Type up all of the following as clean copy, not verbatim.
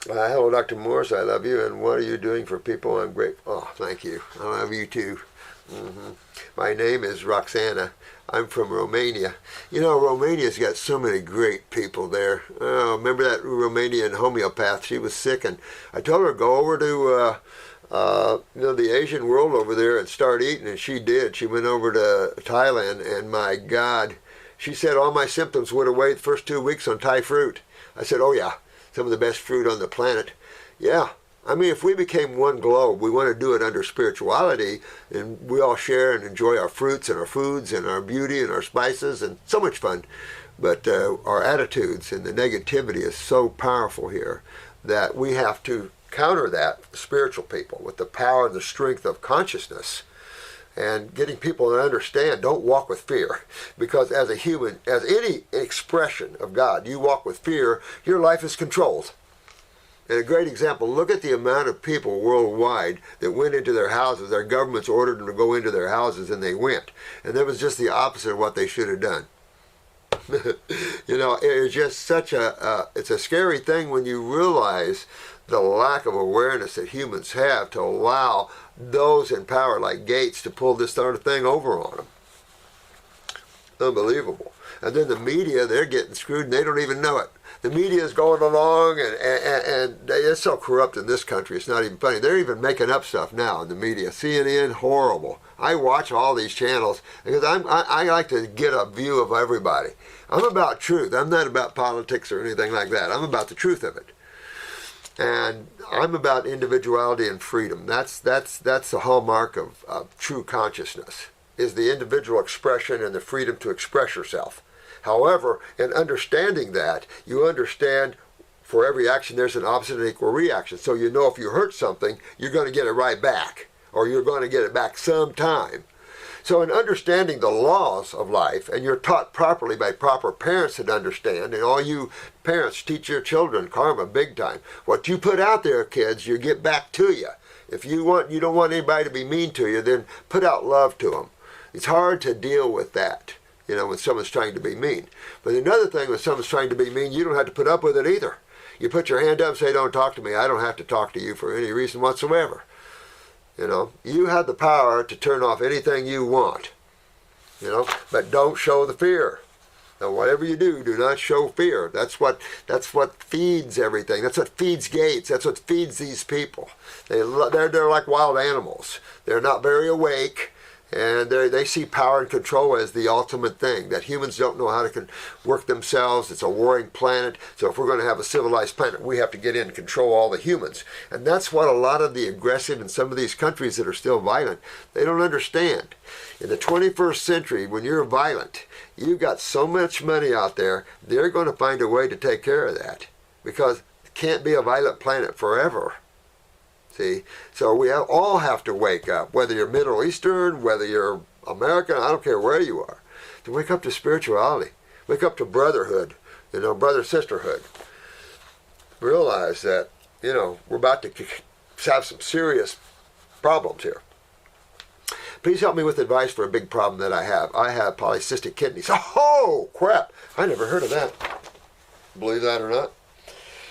Hello, Dr. Morse. I love you. And what are you doing for people? I'm grateful. Oh, thank you. I love you too. My name is Roxana. I'm from Romania. You know, Romania's got so many great people there. Oh, remember that Romanian homeopath? She was sick, and I told her to go over to the Asian world over there and start eating, and she did. She went over to Thailand, and my God, she said all my symptoms went away the first 2 weeks on Thai fruit. I said, oh yeah, some of the best fruit on the planet. Yeah. I mean, if we became one globe, we want to do it under spirituality, and we all share and enjoy our fruits and our foods and our beauty and our spices, and so much fun. But our attitudes and the negativity is so powerful here that we have to counter that, spiritual people, with the power and the strength of consciousness, and getting people to understand, don't walk with fear. Because as a human, as any expression of God, you walk with fear, your life is controlled. And a great example, look at the amount of people worldwide that went into their houses. Their governments ordered them to go into their houses, and they went. And that was just the opposite of what they should have done. You know, it's just such it's a scary thing when you realize the lack of awareness that humans have to allow those in power like Gates to pull this sort of thing over on them. Unbelievable. And then the media, they're getting screwed and they don't even know it. The media is going along, and it's so corrupt in this country, it's not even funny. They're even making up stuff now in the media. CNN, horrible. I watch all these channels because I like to get a view of everybody. I'm about truth. I'm not about politics or anything like that. I'm about the truth of it. And I'm about individuality and freedom. That's the hallmark of true consciousness, is the individual expression and the freedom to express yourself. However, in understanding that, you understand for every action there's an opposite and equal reaction. So you know if you hurt something, you're going to get it right back, or you're going to get it back sometime. So in understanding the laws of life, and you're taught properly by proper parents that understand, and all you parents teach your children karma big time. What you put out there, kids, you get back to you. If you don't want anybody to be mean to you, then put out love to them. It's hard to deal with that, you know, when someone's trying to be mean. But another thing, when someone's trying to be mean, you don't have to put up with it either. You put your hand up and say, don't talk to me. I don't have to talk to you for any reason whatsoever. You know, you have the power to turn off anything you want, you know, but don't show the fear. Now, whatever you do, do not show fear. That's what feeds everything. That's what feeds Gates. That's what feeds these people. They're like wild animals. They're not very awake. And they see power and control as the ultimate thing, that humans don't know how to work themselves. It's a warring planet. So if we're going to have a civilized planet, we have to get in and control all the humans. And that's what a lot of the aggressive in some of these countries that are still violent, they don't understand. In the 21st century, when you're violent, you've got so much money out there, they're going to find a way to take care of that. Because it can't be a violent planet forever. See, so we all have to wake up, whether you're Middle Eastern, whether you're American, I don't care where you are, to wake up to spirituality, wake up to brotherhood, you know, brother-sisterhood. Realize that, you know, we're about to have some serious problems here. Please help me with advice for a big problem that I have. I have polycystic kidneys. Oh, crap! I never heard of that. Believe that or not.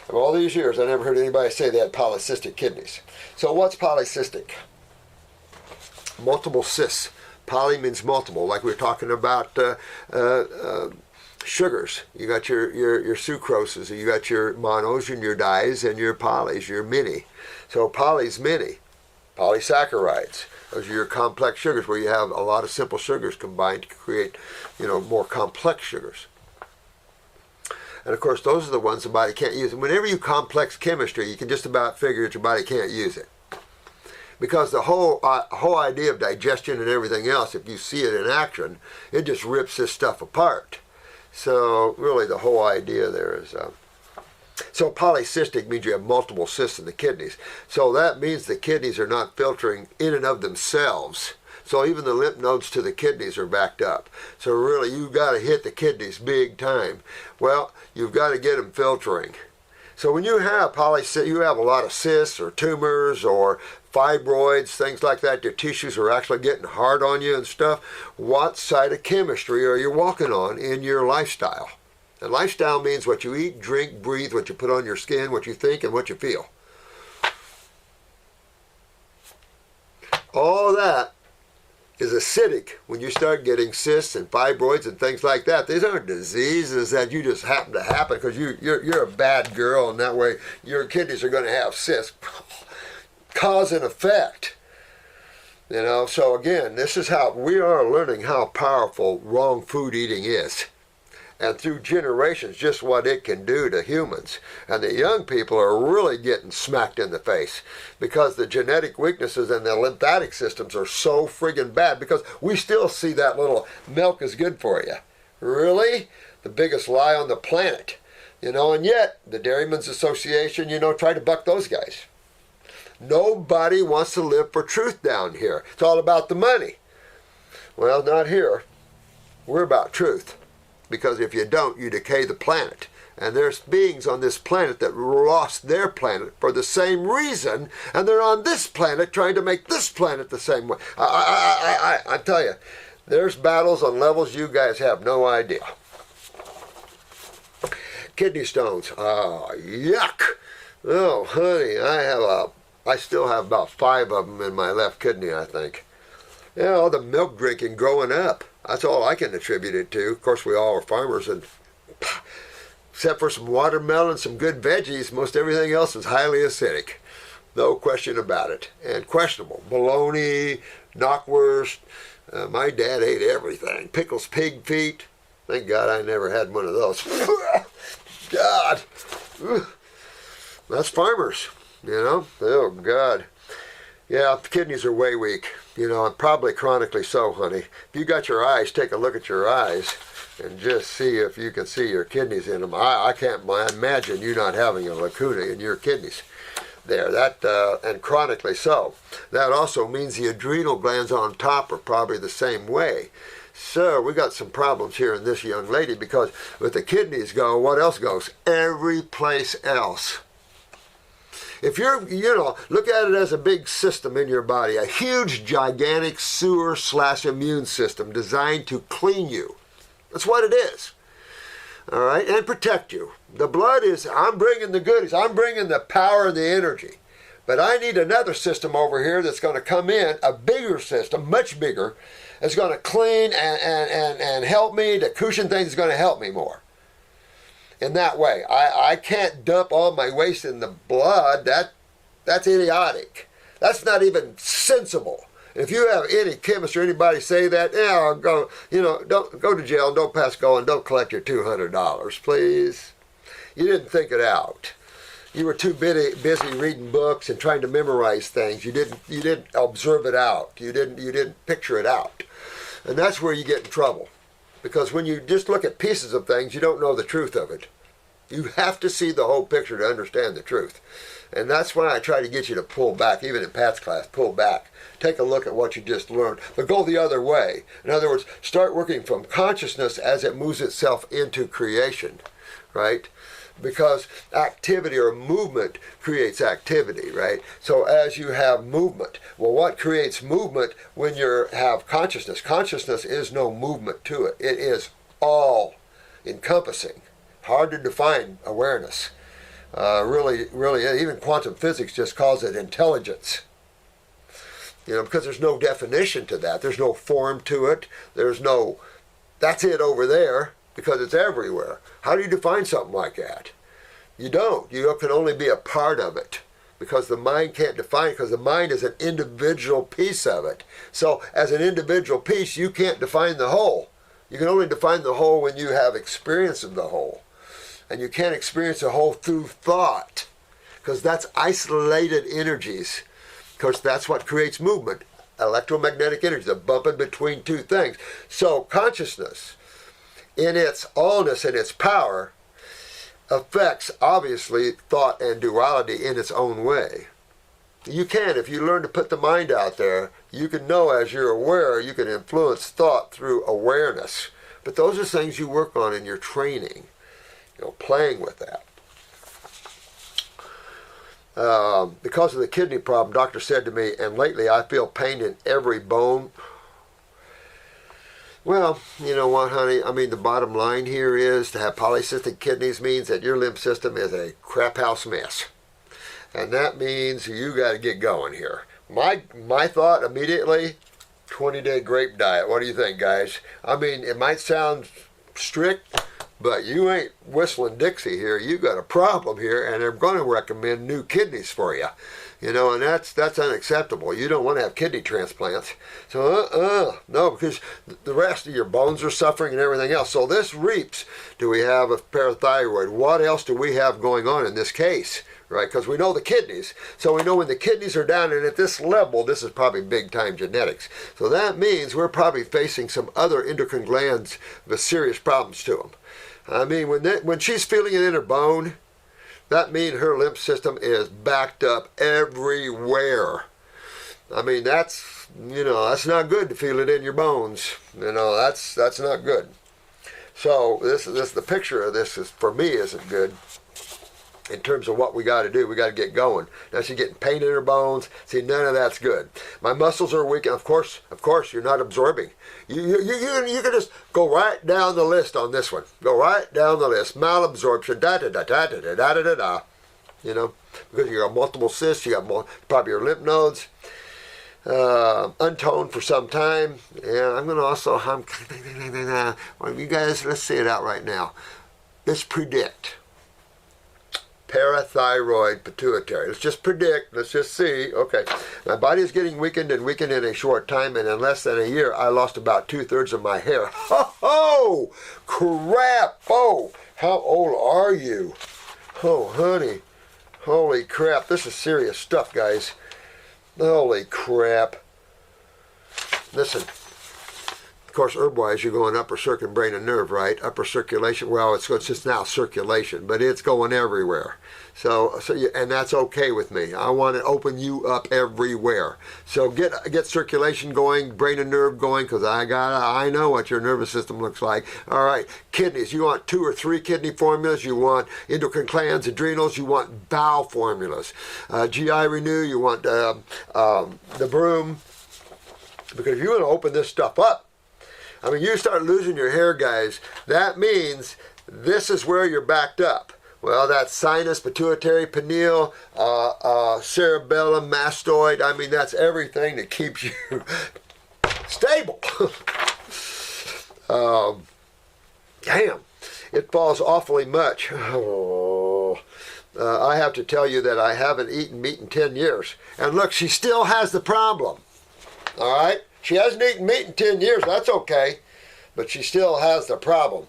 Of all these years, I never heard anybody say they had polycystic kidneys. So what's polycystic? Multiple cysts. Poly means multiple, like we were talking about sugars. You got your sucroses, you got your monos and your dis and your polys, your mini. So poly's mini. Polysaccharides. Those are your complex sugars, where you have a lot of simple sugars combined to create, you know, more complex sugars. And of course, those are the ones the body can't use. And whenever you complex chemistry, you can just about figure that your body can't use it. Because the whole idea of digestion and everything else, if you see it in action, it just rips this stuff apart. So really the whole idea there is... So polycystic means you have multiple cysts in the kidneys. So that means the kidneys are not filtering in and of themselves. So even the lymph nodes to the kidneys are backed up. So really, you've got to hit the kidneys big time. Well, you've got to get them filtering. So when you have polycystic, you have a lot of cysts or tumors or fibroids, things like that, your tissues are actually getting hard on you and stuff. What side of chemistry are you walking on in your lifestyle? And lifestyle means what you eat, drink, breathe, what you put on your skin, what you think, and what you feel. All that is acidic when you start getting cysts and fibroids and things like that. These aren't diseases that you just happen to happen because you're a bad girl and that way your kidneys are going to have cysts. Cause and effect. You know, so again, this is how we are learning how powerful wrong food eating is. And through generations, just what it can do to humans. And the young people are really getting smacked in the face because the genetic weaknesses and the lymphatic systems are so friggin' bad because we still see that little milk is good for you. Really? The biggest lie on the planet. You know, and yet the Dairymen's Association, you know, try to buck those guys. Nobody wants to live for truth down here. It's all about the money. Well, not here. We're about truth. Because if you don't, you decay the planet. And there's beings on this planet that lost their planet for the same reason, and they're on this planet trying to make this planet the same way. I tell you, there's battles on levels you guys have no idea. Kidney stones. Oh, yuck. Oh, honey, I still have about 5 of them in my left kidney, I think. Yeah, all the milk drinking growing up. That's all I can attribute it to. Of course, we all are farmers, and except for some watermelon, some good veggies, most everything else is highly acidic. No question about it. And questionable. Bologna, knockwurst. My dad ate everything. Pickles, pig feet. Thank God I never had one of those. God. That's farmers, you know. Oh, God. Yeah, the kidneys are way weak, you know, and probably chronically so, honey. If you got your eyes, take a look at your eyes and just see if you can see your kidneys in them. I can't imagine you not having a lacuna in your kidneys there. And chronically so. That also means the adrenal glands on top are probably the same way. So we got some problems here in this young lady because with the kidneys go, what else goes? Every place else. If you're, you know, look at it as a big system in your body, a huge, gigantic sewer/immune system designed to clean you. That's what it is. All right, and protect you. The blood is, I'm bringing the goodies, I'm bringing the power and the energy. But I need another system over here that's going to come in, a bigger system, much bigger, that's going to clean and help me. The cushion thing is going to help me more. In that way, I can't dump all my waste in the blood. That's idiotic. That's not even sensible. If you have any chemist or anybody say that, yeah, go, you know, don't go to jail and don't pass go and don't collect your $200, please. You didn't think it out. You were too busy reading books and trying to memorize things. You didn't observe it out. You didn't picture it out, and that's where you get in trouble. Because when you just look at pieces of things, you don't know the truth of it. You have to see the whole picture to understand the truth. And that's why I try to get you to pull back, even in Pat's class, pull back. Take a look at what you just learned, but go the other way. In other words, start working from consciousness as it moves itself into creation, right? Because activity or movement creates activity, right? So as you have movement, well, what creates movement when you have consciousness? Consciousness is no movement to it. It is all encompassing. Hard to define awareness. Really, even quantum physics just calls it intelligence. You know, because there's no definition to that. There's no form to it. There's no, that's it over there. Because it's everywhere. How do you define something like that? You don't. You can only be a part of it. Because the mind can't define it, because the mind is an individual piece of it. So as an individual piece, you can't define the whole. You can only define the whole when you have experience of the whole. And you can't experience the whole through thought. Because that's isolated energies. Because that's what creates movement. Electromagnetic energy, the bumping between two things. So consciousness, in its allness and its power, affects, obviously, thought and duality in its own way. You can, if you learn to put the mind out there, you can know as you're aware, you can influence thought through awareness. But those are things you work on in your training, you know, playing with that. Because of the kidney problem, doctor said to me, and lately I feel pain in every bone. Well, you know what, honey? I mean, the bottom line here is to have polycystic kidneys means that your lymph system is a crap house mess. And that means you got to get going here. My thought immediately, 20-day grape diet. What do you think, guys? I mean, it might sound strict, but you ain't whistling Dixie here. You got a problem here, and they're going to recommend new kidneys for you. You know, and that's unacceptable. You don't want to have kidney transplants. So, no, because the rest of your bones are suffering and everything else. So this reaps. Do we have a parathyroid? What else do we have going on in this case? Right, because we know the kidneys. So we know when the kidneys are down, and at this level, this is probably big-time genetics. So that means we're probably facing some other endocrine glands with serious problems to them. I mean, when she's feeling it in her bone, that means her lymph system is backed up everywhere. I mean, that's not good to feel it in your bones. You know, that's not good. So the picture of this is, for me, isn't good. In terms of what we got to do, we got to get going. Now she's getting pain in her bones. See, none of that's good. My muscles are weak, and of course, you're not absorbing. You can just go right down the list on this one. Go right down the list. Malabsorption, da. You know, because you got multiple cysts, you got probably your lymph nodes untoned for some time. And I'm going to also well, you guys, let's say it out right now. Let's predict. Parathyroid pituitary. Let's just predict. Let's just see. Okay. My body is getting weakened and weakened in a short time, and in less than a year, I lost about 2/3 of my hair. Oh, crap. Oh, how old are you? Oh, honey. Holy crap. This is serious stuff, guys. Holy crap. Listen. Of course, herb-wise, you're going upper circuit, brain, and nerve, right? Upper circulation, well, it's just now circulation, but it's going everywhere. And that's okay with me. I want to open you up everywhere. So get circulation going, brain and nerve going, because I know what your nervous system looks like. All right, kidneys. You want 2 or 3 kidney formulas. You want endocrine glands, adrenals. You want bowel formulas. GI Renew. You want the broom, because you want to open this stuff up. I mean, you start losing your hair, guys, that means this is where you're backed up. Well, that's sinus, pituitary, pineal, cerebellum, mastoid. I mean, that's everything that keeps you stable. Damn, it falls awfully much. Oh, I have to tell you that I haven't eaten meat in 10 years. And look, she still has the problem. All right? She hasn't eaten meat in 10 years, that's okay, but she still has the problem.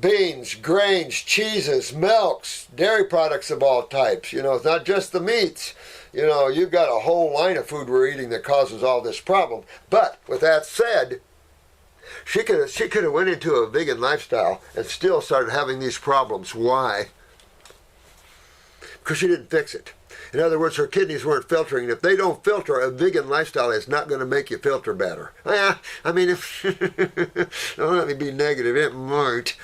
Beans, grains, cheeses, milks, dairy products of all types. You know, it's not just the meats. You know, you've got a whole line of food we're eating that causes all this problem. But with that said, she could have went into a vegan lifestyle and still started having these problems. Why? Because she didn't fix it. In other words, her kidneys weren't filtering. If they don't filter, a vegan lifestyle is not going to make you filter better. Yeah, I mean, if don't let me be negative, it might.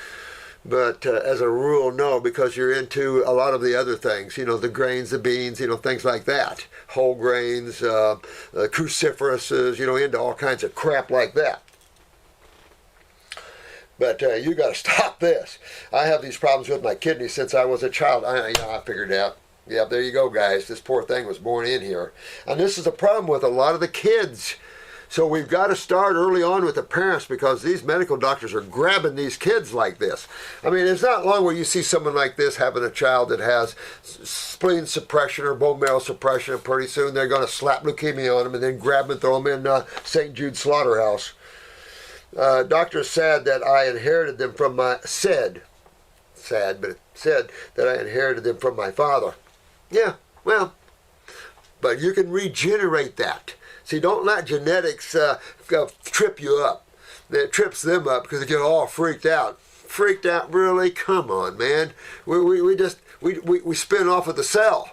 But as a rule, no, because you're into a lot of the other things, you know, the grains, the beans, you know, things like that. Whole grains, cruciferouses, you know, into all kinds of crap like that. But you got to stop this. I have these problems with my kidneys since I was a child. I figured it out. Yeah, there you go, guys. This poor thing was born in here. And this is a problem with a lot of the kids. So we've got to start early on with the parents, because these medical doctors are grabbing these kids like this. I mean, it's not long where you see someone like this having a child that has spleen suppression or bone marrow suppression, and pretty soon they're going to slap leukemia on them and then grab them and throw them in St. Jude's slaughterhouse. Doctors said that I inherited them from my, said that I inherited them from my father. Yeah, well, but you can regenerate that. See, don't let genetics trip you up. It trips them up because they get all freaked out. Freaked out, really? Come on, man. We spin off of the cell.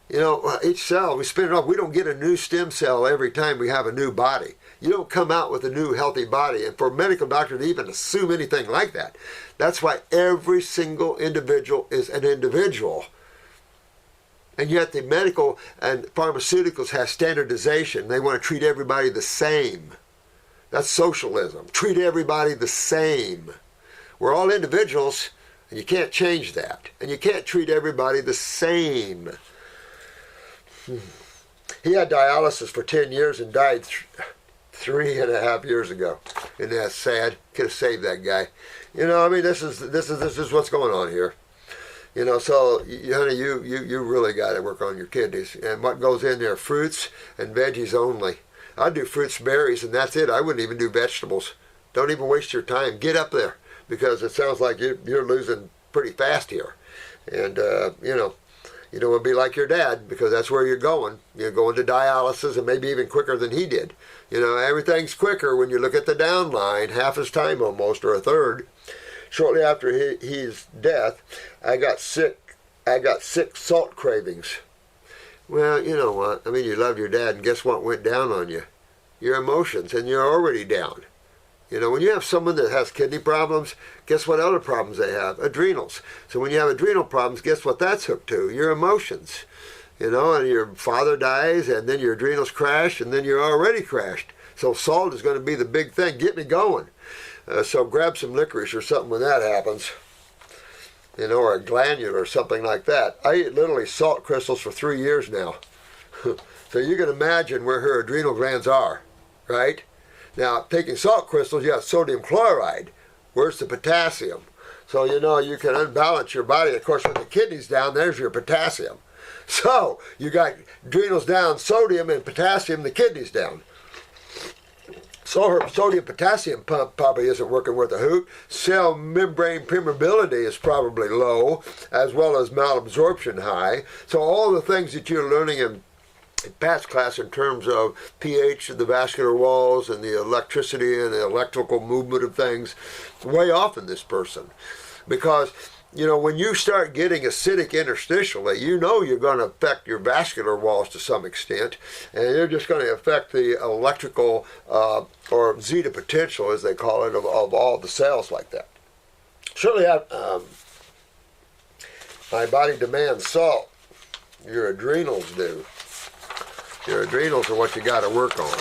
You know, each cell, we spin it off. We don't get a new stem cell every time we have a new body. You don't come out with a new healthy body. And for a medical doctor to even assume anything like that, that's why every single individual is an individual. And yet the medical and pharmaceuticals have standardization. They want to treat everybody the same. That's socialism. Treat everybody the same. We're all individuals, and you can't change that. And you can't treat everybody the same. He had dialysis for 10 years and died 3.5 years ago. Isn't that sad? Could have saved that guy. You know, I mean, this is what's going on here. You know, so, honey, you really got to work on your kidneys. And what goes in there, fruits and veggies only. I'd do fruits, berries, and that's it. I wouldn't even do vegetables. Don't even waste your time. Get up there, because it sounds like you're losing pretty fast here. And, you know, you don't want to be like your dad, because that's where you're going. You're going to dialysis, and maybe even quicker than he did. You know, everything's quicker when you look at the downline, half his time almost, or a third. Shortly after his death, I got sick salt cravings. Well, you know what? I mean, you loved your dad, and guess what went down on you? Your emotions, and you're already down. You know, when you have someone that has kidney problems, guess what other problems they have? Adrenals. So when you have adrenal problems, guess what that's hooked to? Your emotions. You know, and your father dies, and then your adrenals crash, and then you're already crashed. So salt is going to be the big thing. Get me going. So grab some licorice or something when that happens. You know, or a glandular or something like that. I eat literally salt crystals for 3 years now. So you can imagine where her adrenal glands are, right? Now, taking salt crystals, you have sodium chloride. Where's the potassium? So, you know, you can unbalance your body. Of course, with the kidneys down, there's your potassium. So, you got adrenals down, sodium, and potassium, the kidneys down. So her sodium-potassium pump probably isn't working worth a hoot. Cell membrane permeability is probably low, as well as malabsorption high. So all the things that you're learning in Pat's class in terms of pH of the vascular walls and the electricity and the electrical movement of things, way off in this person. Because, you know, when you start getting acidic interstitially, you know you're going to affect your vascular walls to some extent, and you're just going to affect the electrical or zeta potential, as they call it, of all the cells like that. Certainly, my body demands salt. Your adrenals do. Your adrenals are what you got to work on.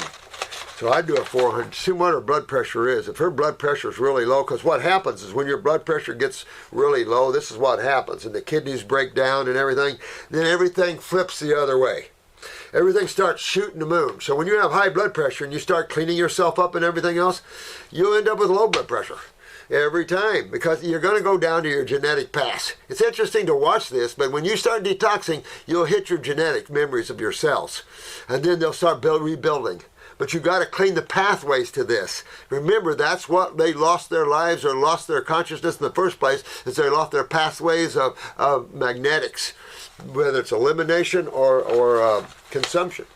So I do a 400, see what her blood pressure is. If her blood pressure is really low, because what happens is when your blood pressure gets really low, this is what happens, and the kidneys break down and everything, then everything flips the other way. Everything starts shooting the moon. So when you have high blood pressure and you start cleaning yourself up and everything else, you'll end up with low blood pressure every time, because you're going to go down to your genetic past. It's interesting to watch this, but when you start detoxing, you'll hit your genetic memories of your cells, and then they'll start rebuilding. But you got to clean the pathways to this. Remember, that's what they lost their lives or lost their consciousness in the first place, is they lost their pathways of magnetics, whether it's elimination or consumption.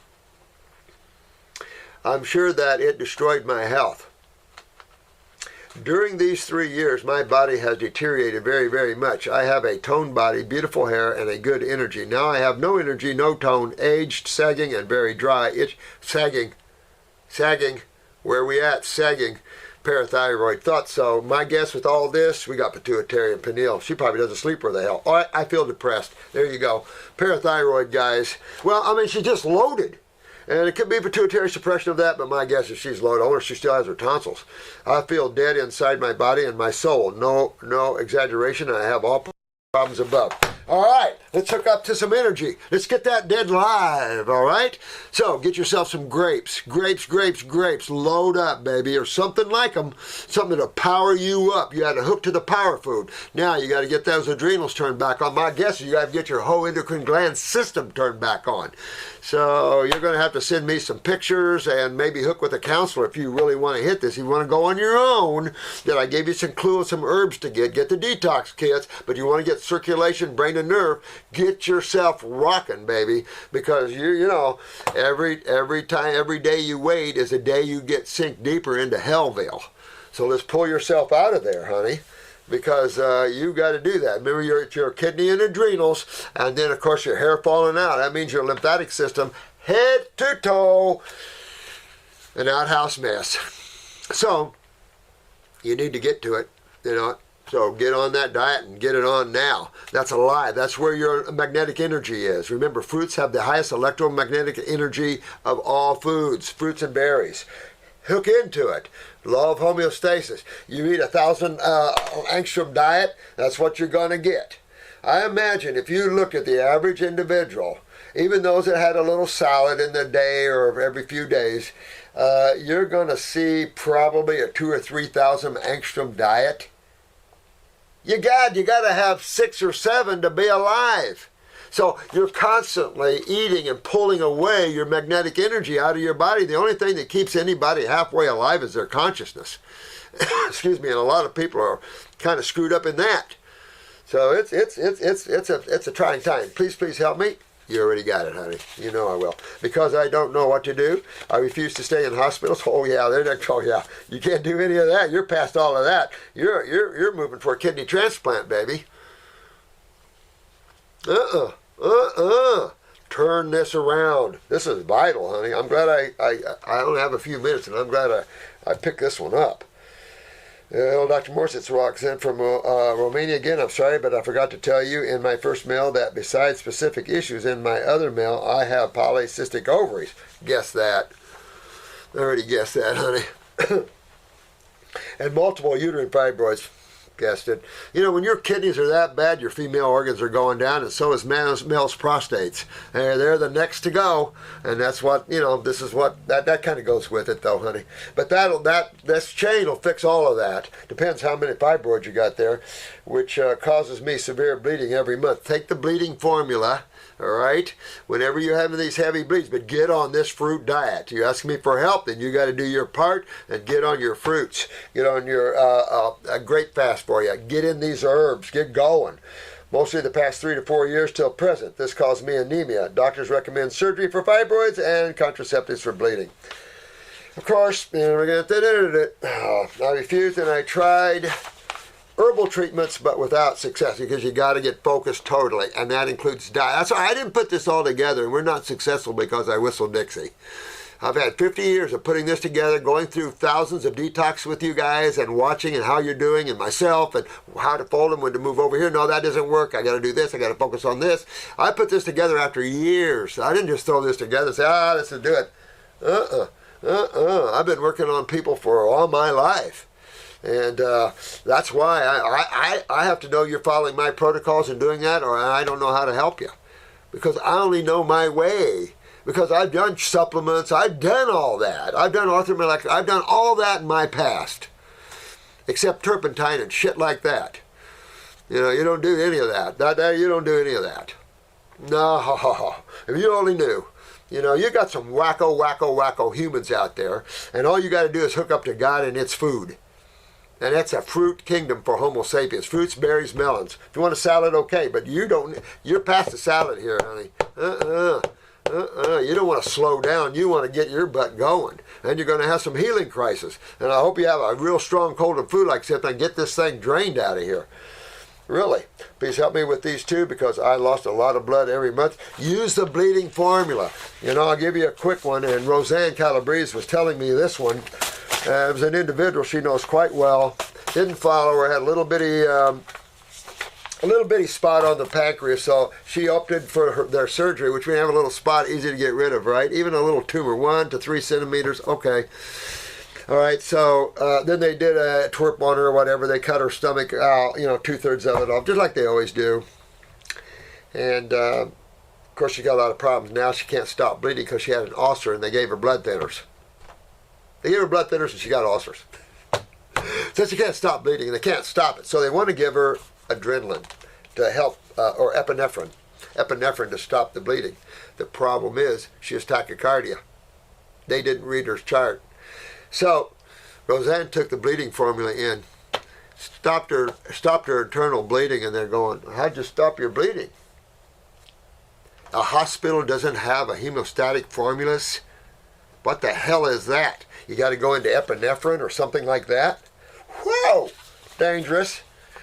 I'm sure that it destroyed my health. During these 3 years, my body has deteriorated very, very much. I have a toned body, beautiful hair, and a good energy. Now I have no energy, no tone, aged, sagging, and very dry. Sagging. Where are we at? Sagging. Parathyroid. Thought so. My guess with all this, we got pituitary and pineal. She probably doesn't sleep where the hell. Oh, I feel depressed. There you go. Parathyroid, guys. Well, I mean, she's just loaded. And it could be pituitary suppression of that, but my guess is she's loaded. I wonder if she still has her tonsils. I feel dead inside my body and my soul. No exaggeration. I have all problems above. All right, let's hook up to some energy. Let's get that dead live, all right? So get yourself some grapes. Grapes. Load up, baby, or something like them. Something to power you up. You had to hook to the power food. Now you got to get those adrenals turned back on. My guess is you got to get your whole endocrine gland system turned back on. So you're going to have to send me some pictures and maybe hook with a counselor if you really want to hit this. If you want to go on your own, then I gave you some clues, some herbs to get. Get the detox kits, but you want to get circulation, brain and nerve, get yourself rocking, baby, because you know, every day you wait is a day you get sink deeper into Hellville. So let's pull yourself out of there, honey, because you got to do that. Remember, your kidney and adrenals, and then of course your hair falling out. That means your lymphatic system, head to toe, an outhouse mess. So you need to get to it, you know. So get on that diet and get it on now. That's alive. That's where your magnetic energy is. Remember, fruits have the highest electromagnetic energy of all foods, fruits and berries. Hook into it. Law of homeostasis. You eat 1,000 angstrom diet, that's what you're going to get. I imagine if you look at the average individual, even those that had a little salad in the day or every few days, you're going to see probably a 2,000 or 3,000 angstrom diet. You got to have 6 or 7 to be alive. So you're constantly eating and pulling away your magnetic energy out of your body. The only thing that keeps anybody halfway alive is their consciousness. Excuse me, and a lot of people are kind of screwed up in that. So it's a trying time. Please help me. You already got it, honey. You know I will. Because I don't know what to do, I refuse to stay in hospitals. Oh yeah, oh yeah. You can't do any of that. You're past all of that. You're moving for a kidney transplant, baby. Turn this around. This is vital, honey. I'm glad I only have a few minutes, and I'm glad I picked this one up. Hello, Dr. Morse, it's Roxanne from Romania again. I'm sorry, but I forgot to tell you in my first mail that besides specific issues in my other mail, I have polycystic ovaries. Guess that. I already guessed that, honey. And multiple uterine fibroids. Guessed it. You know, when your kidneys are that bad, your female organs are going down, and so is male's prostates. They're the next to go, and that's what, you know, this is what, that kind of goes with it, though, honey. But this chain will fix all of that. Depends how many fibroids you got there, which causes me severe bleeding every month. Take the bleeding formula, all right, whenever you're having these heavy bleeds, but get on this fruit diet. You ask me for help, then you got to do your part and get on your fruits. Get on your a great fast for you. Get in these herbs. Get going. Mostly the past 3 to 4 years till present. This caused me anemia. Doctors recommend surgery for fibroids and contraceptives for bleeding. Of course, I refused and I tried herbal treatments, but without success, because you got to get focused totally, and that includes diet. That's why I didn't put this all together, and we're not successful because I whistle Dixie. I've had 50 years of putting this together, going through thousands of detox with you guys, and watching and how you're doing, and myself, and how to fold them, when to move over here. No, that doesn't work. I got to do this. I got to focus on this. I put this together after years. I didn't just throw this together and say, let's do it. I've been working on people for all my life. And that's why I have to know you're following my protocols and doing that, or I don't know how to help you. Because I only know my way. Because I've done supplements, I've done all that. I've done orthomelectric, I've done all that in my past. Except turpentine and shit like that. You know, you don't do any of that. You don't do any of that. No, if you only knew. You know, you got some wacko humans out there, and all you got to do is hook up to God and its food. And that's a fruit kingdom for Homo sapiens. Fruits, berries, melons. If you want a salad, okay, but you're past the salad here, honey. You don't want to slow down. You want to get your butt going. And you're going to have some healing crisis. And I hope you have a real strong cold and flu like this and get this thing drained out of here. Really. Please help me with these two, because I lost a lot of blood every month. Use the bleeding formula. You know, I'll give you a quick one. And Roseanne Calabrese was telling me this one. It was an individual she knows quite well. Didn't follow her. Had a little bitty spot on the pancreas, so she opted for their surgery, which we have a little spot, easy to get rid of, right? Even a little tumor, 1 to 3 centimeters, okay. All right, so then they did a twerp on her or whatever. They cut her stomach out, 2/3 of it off, just like they always do. And of course, she got a lot of problems. Now she can't stop bleeding because she had an ulcer, and they gave her blood thinners. They gave her blood thinners, and she got ulcers. So she can't stop bleeding, and they can't stop it. So they want to give her adrenaline to help, or epinephrine to stop the bleeding. The problem is she has tachycardia. They didn't read her chart. So Roseanne took the bleeding formula in, stopped her internal bleeding, and they're going, how'd you stop your bleeding? A hospital doesn't have a hemostatic formulas? What the hell is that? You got to go into epinephrine or something like that? Whoa! Dangerous.